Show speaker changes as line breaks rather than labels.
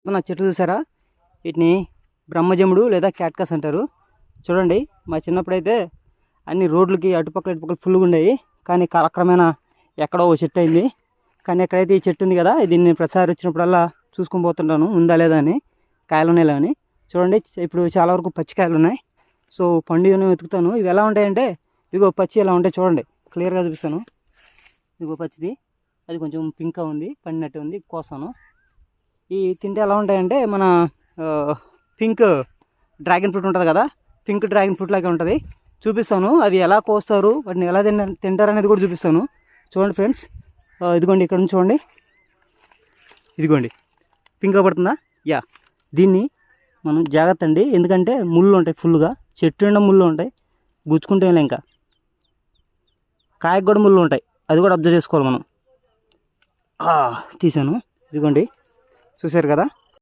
నా చెట్టు చూసారా? వీటిని బ్రహ్మజముడు లేదా క్యాట్కస్ అంటారు. చూడండి, మా చిన్నప్పుడైతే అన్ని రోడ్లకి అటుపక్కల ఇటుపక్కల ఫుల్గా ఉండేవి. కానీ కాలక్రమేణా ఎక్కడో ఓ చెట్టు అయింది. కానీ ఎక్కడైతే ఈ చెట్టు ఉంది కదా, దీన్ని ప్రతిసారి వచ్చినప్పుడల్లా చూసుకొని పోతుంటాను ఉందా లేదా అని, కాయలు ఉన్నాయా అని. చూడండి, ఇప్పుడు చాలా వరకు పచ్చికాయలు ఉన్నాయి. సో పండుగను వెతుకుతాను. ఇవి ఎలా ఉంటాయంటే, ఇదిగో పచ్చి ఎలా ఉంటాయి చూడండి, క్లియర్గా చూపిస్తాను. ఇదిగో పచ్చిది, అది కొంచెం పింక్గా ఉంది, పండినట్టు ఉంది, కోసాను. ఈ తింటే ఎలా ఉంటాయంటే, మన పింక్ డ్రాగన్ ఫ్రూట్ ఉంటుంది కదా, పింక్ డ్రాగన్ ఫ్రూట్ లాగే ఉంటుంది. చూపిస్తాను అవి ఎలా కోస్తారు, వాటిని ఎలా తింటారు అనేది కూడా చూపిస్తాను. చూడండి ఫ్రెండ్స్, ఇదిగోండి ఇక్కడ నుంచి చూడండి, ఇదిగోండి పింక్ పడుతుందా? యా, దీన్ని మనం జాగ్రత్త అండి, ఎందుకంటే ముళ్ళు ఉంటాయి ఫుల్గా, చెట్టు నిండా ముళ్ళు ఉంటాయి, గుచ్చుకుంటే ఇంకా కాయకు కూడా ముళ్ళు ఉంటాయి, అది కూడా అబ్జర్వ్ చేసుకోవాలి మనం. తీసాను, ఇదిగోండి చూసారు కదా.